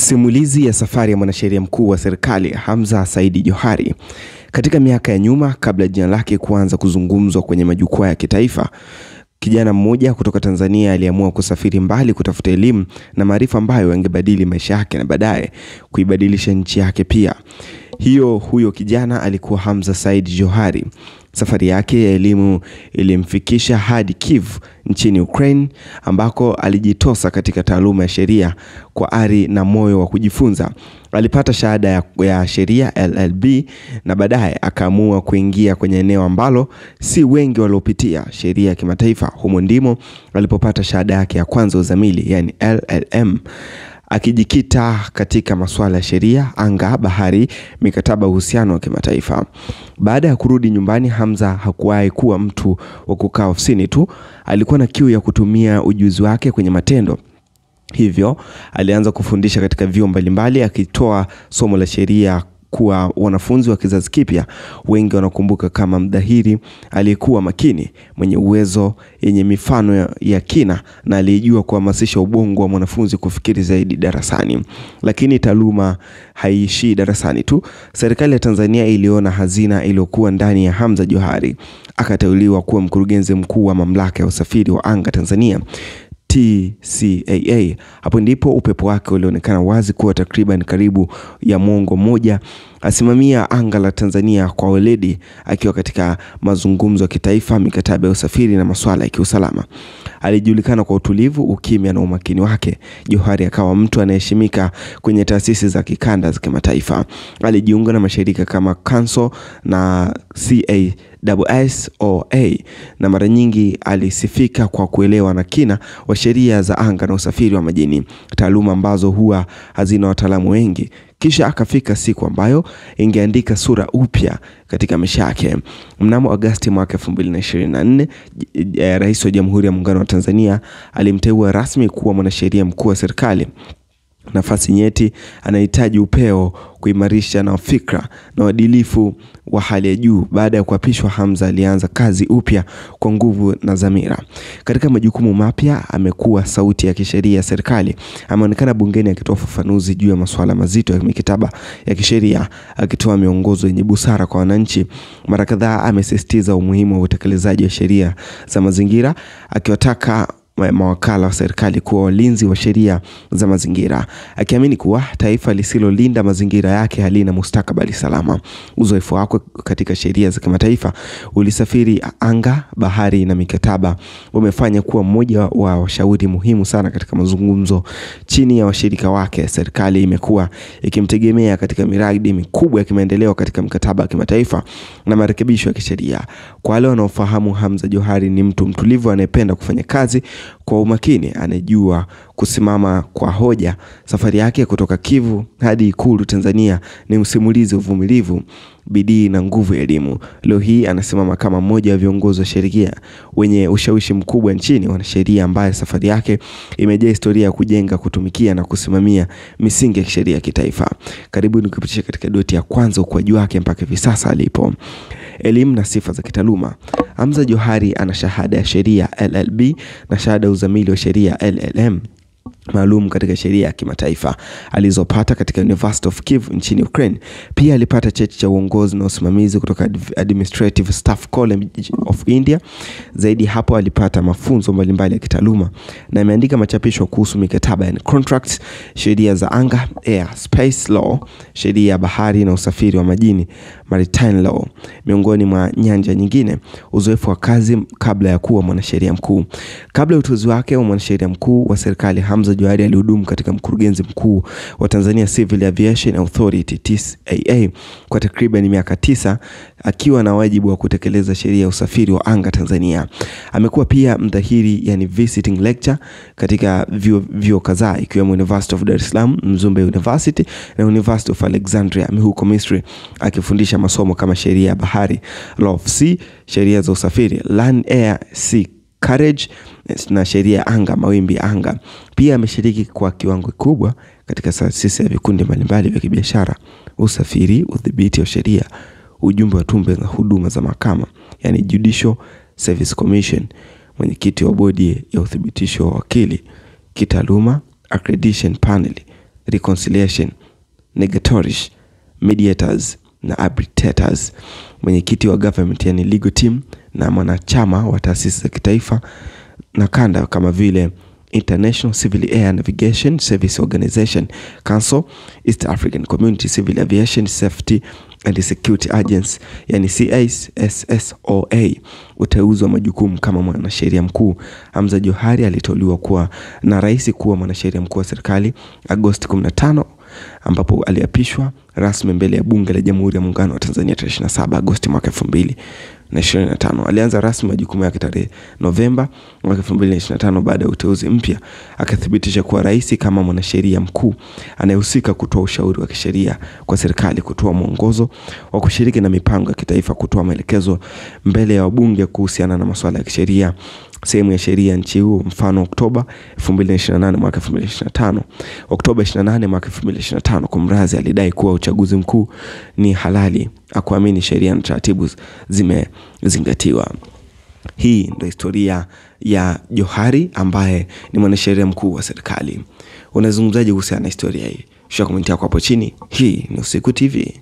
Simulizi ya safari ya mwanasheria mkuu wa serikali Hamza Saidi Johari. Katika miaka ya nyuma, kabla jina lake kuanza kuzungumzwa kwenye majukwaa ya kitaifa, kijana mmoja kutoka Tanzania aliamua kusafiri mbali kutafuta elimu na maarifa ambayo yangebadili maisha yake na baadaye kuibadilisha nchi yake pia. Huyo kijana alikuwa Hamza Saidi Johari. Safari yake ya elimu ilimfikisha hadi Kiev nchini Ukraine, ambako alijitosa katika taaluma ya sheria kwa ari na moyo wa kujifunza. Alipata shahada ya sheria LLB na baadaye akaamua kuingia kwenye eneo ambalo si wengi waliopitia, sheria ya kimataifa. Humo ndimo alipopata shahada yake ya kwanza uzamili, yani LLM, akijikita katika masuala ya sheria, anga, bahari, mikataba, uhusiano wa kimataifa. Baada ya kurudi nyumbani, Hamza hakuwahi kuwa mtu wa kukaa ofisini tu. Alikuwa na kiu ya kutumia ujuzi wake kwenye matendo. Hivyo alianza kufundisha katika vyuo mbalimbali, akitoa somo la sheria kwa wanafunzi wa kizazi kipya. Wengi wanakumbuka kama mdahiri aliyekuwa makini, mwenye uwezo, yenye mifano ya kina, na alijua kuhamasisha ubongo wa mwanafunzi kufikiri zaidi darasani. Lakini taaluma haiishi darasani tu. Serikali ya Tanzania iliona hazina iliyokuwa ndani ya Hamza Johari. Akateuliwa kuwa mkurugenzi mkuu wa mamlaka ya usafiri wa anga Tanzania, TCAA. Hapo ndipo upepo wake ulionekana wazi kuwa takriban karibu ya mwongo mmoja asimamia anga la Tanzania kwa weledi, akiwa katika mazungumzo ya kitaifa, mikataba ya usafiri na masuala ya kiusalama. Alijulikana kwa utulivu, ukimya na umakini wake. Johari akawa mtu anayeheshimika kwenye taasisi za kikanda za kimataifa. Alijiunga na mashirika kama Council na CASSOA, na mara nyingi alisifika kwa kuelewa na kina wa sheria za anga na usafiri wa majini, taaluma ambazo huwa hazina wataalamu wengi. Kisha akafika siku ambayo ingeandika sura upya katika maisha yake. Mnamo Agosti mwaka 2024, Rais wa Jamhuri ya Muungano wa Tanzania alimteua rasmi kuwa mwanasheria mkuu wa serikali. Nafasi nyeti, anahitaji upeo, kuimarisha na fikra na uadilifu wa hali ya juu. Baada ya kuapishwa, Hamza alianza kazi upya kwa nguvu na dhamira. Katika majukumu mapya, amekuwa sauti ya kisheria ya serikali. Ameonekana bungeni akitoa ufafanuzi juu ya masuala mazito ya mikataba ya kisheria, akitoa miongozo yenye busara kwa wananchi. Mara kadhaa amesisitiza umuhimu wa utekelezaji wa sheria za mazingira, akiwataka mawakala wa serikali kuwa walinzi wa sheria za mazingira, akiamini kuwa taifa lisilolinda mazingira yake halina mustakabali salama. Uzoefu wake katika sheria za kimataifa, ulisafiri anga, bahari na mikataba, umefanya kuwa mmoja wa washauri muhimu sana katika mazungumzo chini ya washirika wake. Serikali imekuwa ikimtegemea katika miradi mikubwa ya kimaendeleo katika mkataba wa kimataifa na marekebisho ya kisheria. Kwa wale wanaofahamu, Hamza Johari ni mtu mtulivu anayependa kufanya kazi kwa umakini, anejua kusimama kwa hoja. Safari yake kutoka Kivu hadi Ikulu Tanzania ni msimulizi uvumilivu, bidii na nguvu ya elimu. Leo hii anasimama kama mmoja wa viongozi wa sheria wenye ushawishi mkubwa nchini, wanasheria ambaye safari yake imejaa historia ya kujenga, kutumikia na kusimamia misingi ya kisheria kitaifa. Karibu nikupitishe katika doti ya kwanza ukuaji wake mpaka hivi sasa alipo. Elimu na sifa za kitaaluma. Hamza Johari ana shahada ya sheria LLB na shahada uzamili wa sheria LLM maalum katika sheria ya kimataifa alizopata katika University of Kiev nchini Ukraine. Pia alipata cheti cha uongozi na usimamizi kutoka Administrative Staff College of India. Zaidi hapo, alipata mafunzo mbalimbali ya kitaaluma na ameandika machapisho kuhusu mikataba, yani contracts, sheria za anga, air space law, sheria ya bahari na usafiri wa majini, maritime law, miongoni mwa nyanja nyingine. Uzoefu wa kazi kabla ya kuwa mwanasheria mkuu. Kabla ya uteuzi wake wa mwanasheria mkuu wa serikali, Hamza Johari alihudumu katika mkurugenzi mkuu wa Tanzania Civil Aviation Authority TCAA kwa takriban miaka 9, akiwa na wajibu wa kutekeleza sheria ya usafiri wa anga Tanzania. Amekuwa pia mdahiri, yani visiting lecture, katika vyuo kadhaa ikiwemo University of Dar es Salaam, Mzumbe University na University of Alexandria huko Misri, akifundisha masomo kama sheria ya bahari, law of sea, sheria za usafiri, land air sea carriage na sheria ya anga, mawimbi anga. Pia ameshiriki kwa kiwango kikubwa katika taasisi ya vikundi mbalimbali vya kibiashara, usafiri, udhibiti wa sheria, ujumbe wa tume na huduma za mahakama, yani Judicial Service Commission, mwenyekiti wa bodi ya uthibitisho wa wakili, kitaaluma, accreditation panel, reconciliation, negatories, mediators na arbitrators. Mwenyekiti wa government yani legal team na mwanachama wa taasisi za kitaifa na kanda kama vile International Civil Air Navigation Service Organization Council, East African Community Civil Aviation Safety and Security Agency yani CASSOA. Uteuzi wa majukumu kama mwanasheria mkuu. Hamza Johari aliteuliwa kuwa na rais kuwa mwanasheria mkuu wa serikali Agosti 15, ambapo aliapishwa rasmi mbele ya bunge la Jamhuri ya Muungano wa Tanzania 27 Agosti mwaka 2025. Alianza rasmi majukumu yake tarehe Novemba mwaka 2025. Baada ya uteuzi mpya akathibitisha kuwa rais kama mwanasheria mkuu anayehusika kutoa ushauri wa kisheria kwa serikali, kutoa mwongozo wa kushiriki na mipango ya kitaifa, kutoa maelekezo mbele ya wabunge kuhusiana na masuala ya kisheria, sehemu ya sheria nchi huo. Mfano, Oktoba 2028 mwaka 2025. Oktoba 28 mwaka 2025, Kumrazi alidai kuwa uchaguzi mkuu ni halali, akuamini sheria na taratibu zimezingatiwa. Hii ndio historia ya Johari ambaye ni mwanasheria mkuu wa serikali. Unazungumzaje kuhusiana na historia hii? Shika komenti yako hapo chini. Hii ni Usiku TV.